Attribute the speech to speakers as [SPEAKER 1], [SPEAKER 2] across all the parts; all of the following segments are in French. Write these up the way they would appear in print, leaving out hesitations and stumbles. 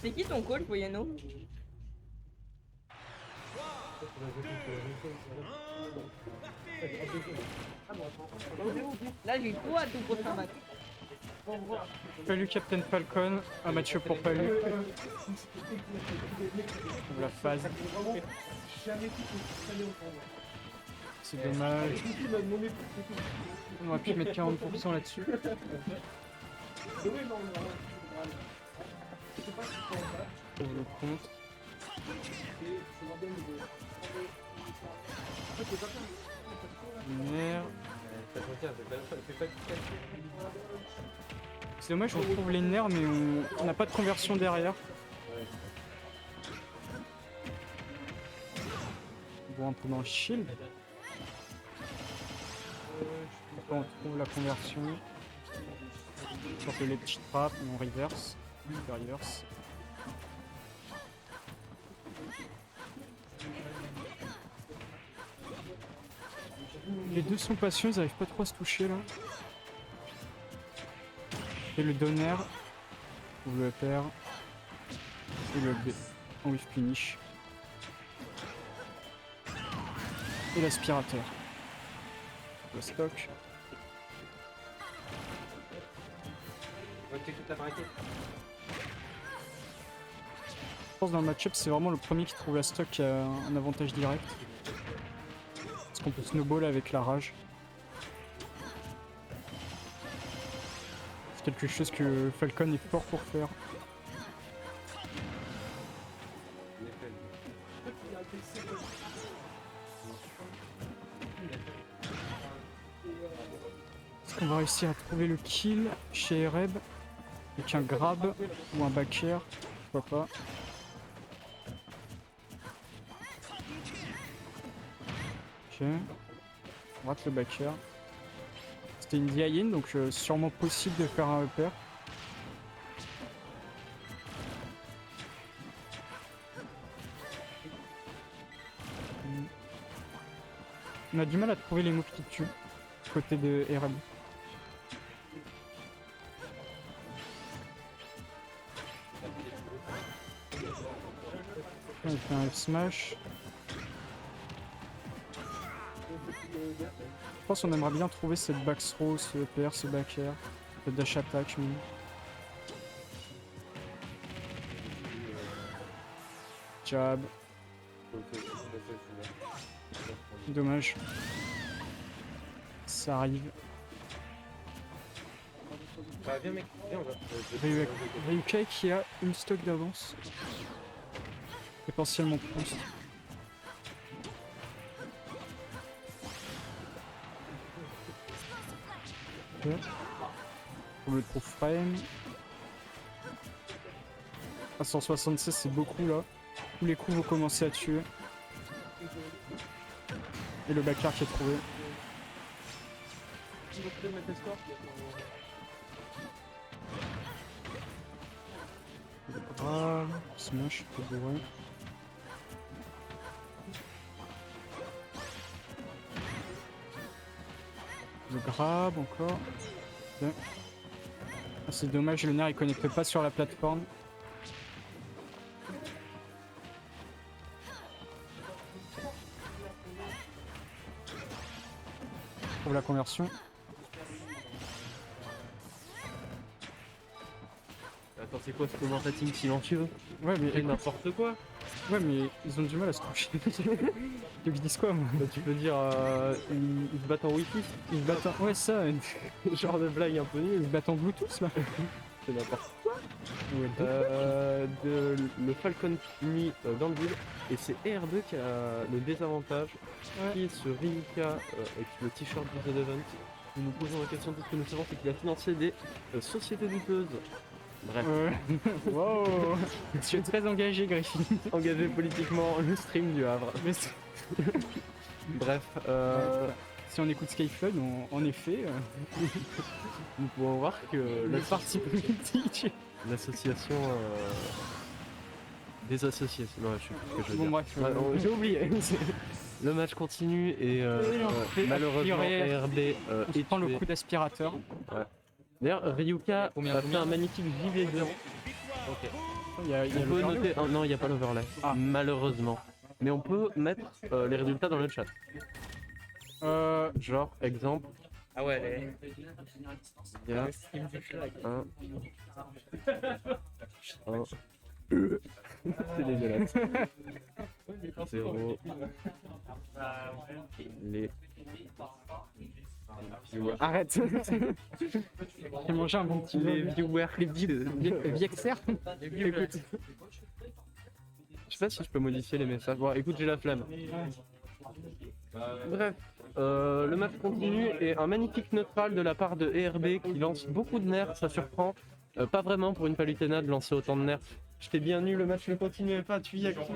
[SPEAKER 1] C'est qui ton coach, Boyano? Là, j'ai trop hâte au prochain match.
[SPEAKER 2] Salut Captain Falcon, un match pour Palu. La phase. C'est dommage. On aurait pu mettre 40% là-dessus. Pour le compte. Merde. C'est dommage, on retrouve les nerfs, mais on n'a pas de conversion derrière. Bon, un peu dans le shield. Après, on trouve la conversion. Sur les petites trappes, on reverse. Reverse. Les deux sont patients, ils arrivent pas trop à se toucher là. Et le donner, ou le upper, et le B en whiff punish. Et l'aspirateur. Le stock. Je pense dans le match-up, c'est vraiment le premier qui trouve la stock qui a un avantage direct. Parce qu'on peut snowball avec la rage. C'est quelque chose que Falcon est fort pour faire. Est-ce qu'on va réussir à trouver le kill chez Reb avec un grab ou un back air? Pourquoi pas. Ok. On rate le back air. C'était une DI-in, donc sûrement possible de faire un upper. On a du mal à trouver les moves qui tuent, côté de RB. On fait un F-smash. Je pense qu'on aimerait bien trouver cette back throw, ce EPR, ce back air, le dash attack même. Jab. Dommage. Ça arrive.
[SPEAKER 3] Viens mec, viens on va.
[SPEAKER 2] Ryukai qui a une stock d'avance. Potentiellement plus. Ok. On le trouve frame. À 176 c'est beaucoup là. Tous les coups vont commencer à tuer. Et le backer qui est trouvé. Ah, smash, peu bourré. Le grab encore. Okay. Ah, c'est dommage, le nerf il connecte pas sur la plateforme. Pour la conversion.
[SPEAKER 3] Attends, c'est quoi ce commentating silencieux?
[SPEAKER 2] Ouais, mais
[SPEAKER 3] C'est n'importe quoi.
[SPEAKER 2] Ouais, mais ils ont du mal à se toucher. Tu veux que je dise quoi, moi?
[SPEAKER 3] Bah, tu peux dire ils se battent en wifi.
[SPEAKER 2] Ils se battent en... Ouais, ça,
[SPEAKER 3] Genre de blague un peu nulle.
[SPEAKER 2] ils se battent en Bluetooth, là.
[SPEAKER 3] C'est n'importe quoi.
[SPEAKER 2] Ouais,
[SPEAKER 3] Le Falcon mis dans le build et c'est ER2 qui a le désavantage qui est ce Ryuka avec le t-shirt de The Event. Nous nous posons la question, tout ce que nous savons c'est qu'il a financé des sociétés douteuses. Bref,
[SPEAKER 2] wow. Je suis très engagé, Griffin.
[SPEAKER 3] engagé politiquement le stream du Havre.
[SPEAKER 2] Mais
[SPEAKER 3] Bref,
[SPEAKER 2] si on écoute Skyflood, en effet,
[SPEAKER 3] nous pouvons voir que
[SPEAKER 2] le parti politique...
[SPEAKER 3] l'association des associations. Non, je sais plus ce que je veux
[SPEAKER 2] Bon
[SPEAKER 3] dire.
[SPEAKER 2] bref,
[SPEAKER 3] Ouais, j'ai oublié. Le match continue et malheureusement RB
[SPEAKER 2] On se
[SPEAKER 3] est
[SPEAKER 2] prend le
[SPEAKER 3] tué.
[SPEAKER 2] coup d'aspirateur.
[SPEAKER 3] D'ailleurs, Ryuka
[SPEAKER 4] Combien,
[SPEAKER 3] a fait
[SPEAKER 4] combien
[SPEAKER 3] un magnifique JV0.
[SPEAKER 4] Ok.
[SPEAKER 2] Il y a
[SPEAKER 3] On
[SPEAKER 2] le
[SPEAKER 3] peut
[SPEAKER 2] overlay.
[SPEAKER 3] noter. Oh, non, il n'y a pas l'overlay,
[SPEAKER 2] Ah.
[SPEAKER 3] malheureusement. Mais on peut mettre les résultats dans le chat. Genre, exemple,
[SPEAKER 4] Ah ouais,
[SPEAKER 3] il y a
[SPEAKER 4] il me dit flag.
[SPEAKER 3] un. C'est dégueulasse. 0. Les.
[SPEAKER 2] Arrête. J'ai mangé un bon petit
[SPEAKER 3] Les
[SPEAKER 2] log.
[SPEAKER 3] viewers.
[SPEAKER 2] Viexer.
[SPEAKER 3] Écoute. Je sais pas si je peux modifier les messages. Bon, écoute, j'ai la flemme. Bref, le match continue et un magnifique neutral de la part de ERB qui lance beaucoup de nerfs, ça surprend. Pas vraiment pour une Palutena de lancer autant de nerfs. J'étais bien nu, le match ne continuait pas, tu y as cru.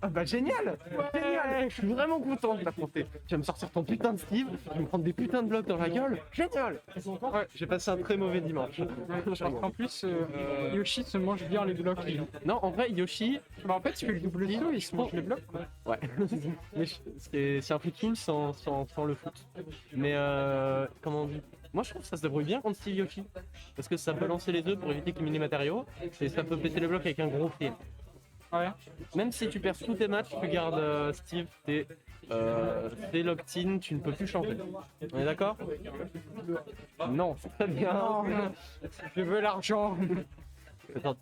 [SPEAKER 3] Ah bah génial! Génial! Je suis vraiment content de t'affronter. Tu vas me sortir ton putain de Steve, tu vas me prendre des putains de blocs dans la gueule. Génial! Ouais, j'ai passé un très mauvais dimanche.
[SPEAKER 2] En plus, Yoshi se mange bien les blocs.
[SPEAKER 3] Non, en vrai, Yoshi,
[SPEAKER 2] Bah en fait, il fait le double saut, il se mange les blocs.
[SPEAKER 3] ouais. Mais c'est un free kill sans le foot. Mais comment on dit? Moi je trouve que ça se débrouille bien contre Steve Yoshi. Parce que ça peut lancer les œufs pour éviter qu'il mine les matériaux. Et ça peut péter les blocs avec un gros free.
[SPEAKER 2] Ouais.
[SPEAKER 3] Même si tu perds tous tes matchs, tu gardes Steve, t'es locked in, tu ne peux plus changer. On est d'accord? Non, c'est très bien.
[SPEAKER 2] Non, je veux l'argent.
[SPEAKER 3] Attends,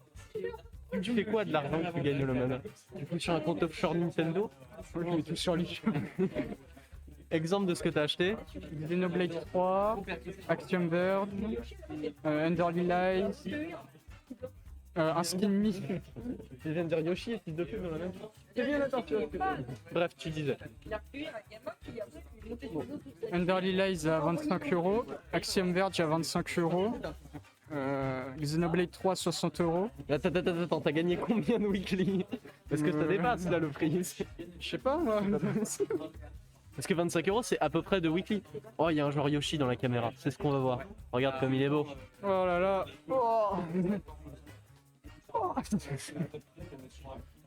[SPEAKER 3] tu fais quoi de l'argent que tu gagnes le mana? Tu fous sur un compte offshore Nintendo?
[SPEAKER 2] Je mets tout sur lui.
[SPEAKER 3] Exemple de ce que t'as acheté?
[SPEAKER 2] Xenoblade 3, Axiom Bird, Underly Lies, un skin me.
[SPEAKER 3] Je viens de dire Yoshi et fils de pute dans la même chose. Bref, tu disais.
[SPEAKER 2] Underly Lies à 25€, Axiom Verge à 25€, Xenoblade 3 60€.
[SPEAKER 3] Attends, t'as gagné combien de weekly? Parce que ça dépasse là le prix.
[SPEAKER 2] Je sais pas moi.
[SPEAKER 3] Parce que 25€ c'est à peu près de weekly. Oh, il y a un joueur Yoshi dans la caméra, c'est ce qu'on va voir. Regarde comme il est beau.
[SPEAKER 2] Oh là là. Oh.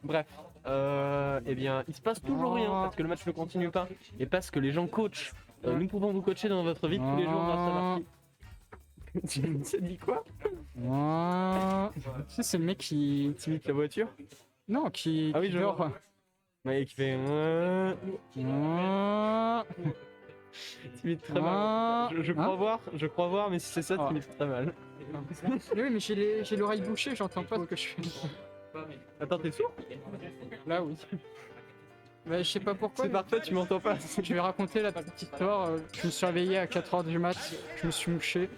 [SPEAKER 3] Bref, eh bien, il se passe toujours rien parce que le match ne continue pas et parce que les gens coachent. Nous pouvons vous coacher dans votre vie tous les jours grâce à Marty. Tu t'as dit quoi?
[SPEAKER 2] Tu sais, c'est le mec qui.
[SPEAKER 3] T'imites la voiture?
[SPEAKER 2] Non, qui.
[SPEAKER 3] Ah oui,
[SPEAKER 2] qui
[SPEAKER 3] je
[SPEAKER 2] dort.
[SPEAKER 3] vois. Ouais, qui fait. T'imites très mal. Je crois voir, mais si c'est ça, t'imites très mal.
[SPEAKER 2] Oui, mais j'ai l'oreille bouchée, j'entends pas ce que je fais.
[SPEAKER 3] Attends, t'es sourd?
[SPEAKER 2] Là, oui. Bah, je sais pas pourquoi.
[SPEAKER 3] C'est parfait, tu m'entends pas.
[SPEAKER 2] Je vais raconter la petite histoire. Je me suis réveillé à 4h du mat, je me suis mouché.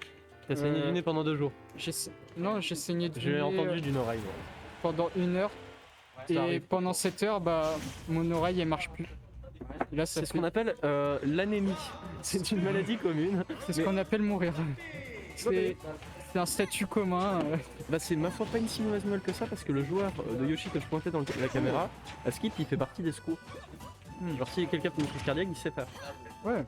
[SPEAKER 3] T'as saigné du nez pendant 2 jours.
[SPEAKER 2] Non, j'ai saigné du
[SPEAKER 3] J'ai
[SPEAKER 2] nez,
[SPEAKER 3] entendu d'une oreille.
[SPEAKER 2] pendant 1 heure.
[SPEAKER 3] Ça
[SPEAKER 2] Et
[SPEAKER 3] arrive.
[SPEAKER 2] pendant 7 heures, bah, mon oreille elle marche plus. Et là,
[SPEAKER 3] C'est ce qu'on appelle l'anémie. C'est une maladie commune.
[SPEAKER 2] C'est ce qu'on appelle mourir. C'est un statut commun.
[SPEAKER 3] Bah c'est ma foi pas une si mauvaise nouvelle que ça parce que le joueur de Yoshi que je pointais dans la caméra, à Skip il fait partie des secours. Genre si quelqu'un fait une crise cardiaque il sait faire.
[SPEAKER 2] Ouais.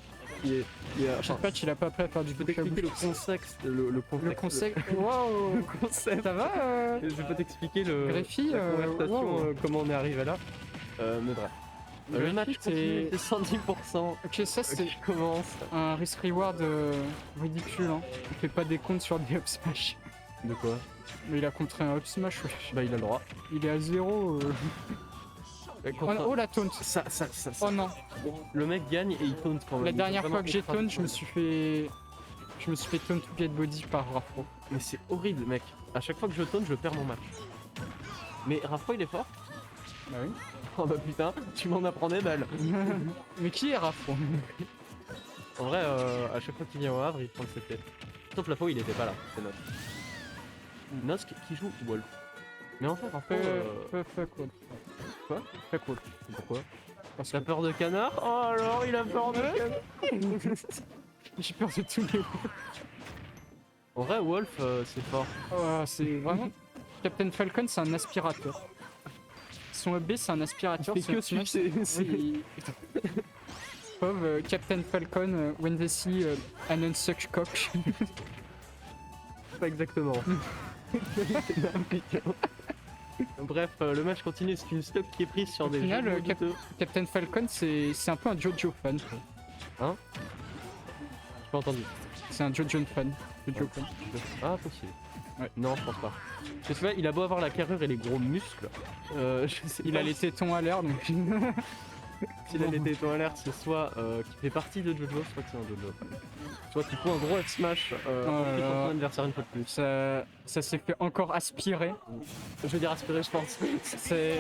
[SPEAKER 3] Enfin,
[SPEAKER 2] Patch, il a pas prêt à faire du
[SPEAKER 3] je peux
[SPEAKER 2] bouche à
[SPEAKER 3] t'expliquer le
[SPEAKER 2] bouche.
[SPEAKER 3] contexte.
[SPEAKER 2] Le conseil. Waouh.
[SPEAKER 3] Le concept.
[SPEAKER 2] Ça va
[SPEAKER 3] Je peux t'expliquer le
[SPEAKER 2] Greffi,
[SPEAKER 3] la conversation,
[SPEAKER 2] wow.
[SPEAKER 3] comment on est arrivé là. Mais bref. Le
[SPEAKER 2] Greffi,
[SPEAKER 3] match continue,
[SPEAKER 2] c'est-
[SPEAKER 3] c'est 110%
[SPEAKER 2] Ok, ça c'est
[SPEAKER 3] qui commence.
[SPEAKER 2] un risk reward ridicule. Hein. Il fait pas des comptes sur des up smash.
[SPEAKER 3] De quoi?
[SPEAKER 2] Mais il a contré un up smash. Wesh.
[SPEAKER 3] Bah il a le droit.
[SPEAKER 2] Il est à 0. Oh la taunt.
[SPEAKER 3] Ça.
[SPEAKER 2] Oh non.
[SPEAKER 3] Le mec gagne et il taunt quand même.
[SPEAKER 2] La
[SPEAKER 3] Il
[SPEAKER 2] dernière
[SPEAKER 3] fait
[SPEAKER 2] fois que j'ai
[SPEAKER 3] vraiment
[SPEAKER 2] taunt, je me suis fait taunt to get body par Rafro.
[SPEAKER 3] Mais c'est horrible mec. À chaque fois que je taunt, je perds mon match. Mais Rafa il est fort.
[SPEAKER 2] Bah oui.
[SPEAKER 3] Oh bah putain, tu m'en apprends des balles.
[SPEAKER 2] Mais qui est Rafro?
[SPEAKER 3] En vrai, à chaque fois qu'il vient au Havre, il prend le CP. Sauf la fois où il était pas là, c'est Nosk. Nosk qui joue Wolf. Mais en fait, Rafa,
[SPEAKER 2] Fuck Wolf.
[SPEAKER 3] Quoi?
[SPEAKER 2] Fuck Wolf.
[SPEAKER 3] pourquoi?
[SPEAKER 2] Parce
[SPEAKER 3] T'as peur de canard? Oh alors, il a peur de canard.
[SPEAKER 2] j'ai peur de tous les wolves.
[SPEAKER 3] En vrai, Wolf, c'est fort.
[SPEAKER 2] Oh, c'est vraiment. Captain Falcon, c'est un aspirateur. Son EB, c'est un aspirateur.
[SPEAKER 3] Il fait que
[SPEAKER 2] son
[SPEAKER 3] sucer.
[SPEAKER 2] Oui. Pauvre Captain Falcon, when they see an unsucked cock.
[SPEAKER 3] Pas exactement. Bref, le match continue, c'est une stock qui est prise sur
[SPEAKER 2] Au
[SPEAKER 3] des
[SPEAKER 2] final,
[SPEAKER 3] jeux douteux.
[SPEAKER 2] Captain Falcon, c'est un peu un Jojo fan.
[SPEAKER 3] J'ai pas entendu.
[SPEAKER 2] C'est un Jojo fan. Jojo fan.
[SPEAKER 3] Ah, possible.
[SPEAKER 2] Ouais.
[SPEAKER 3] Non, je pense pas. Je sais pas, il a beau avoir la carrure et les gros muscles. Je sais
[SPEAKER 2] Il
[SPEAKER 3] pas
[SPEAKER 2] a les tétons à l'air, donc...
[SPEAKER 3] s'il a les tétons à l'air, c'est soit qu'il fait partie de Jojo, soit que c'est un Jojo. Soit qu'il faut un gros F-smash
[SPEAKER 2] là
[SPEAKER 3] contre
[SPEAKER 2] là.
[SPEAKER 3] son adversaire une fois de plus.
[SPEAKER 2] Ça s'est fait encore aspirer.
[SPEAKER 3] Je veux dire aspirer, je pense.
[SPEAKER 2] C'est...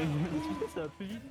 [SPEAKER 3] Ça va plus vite.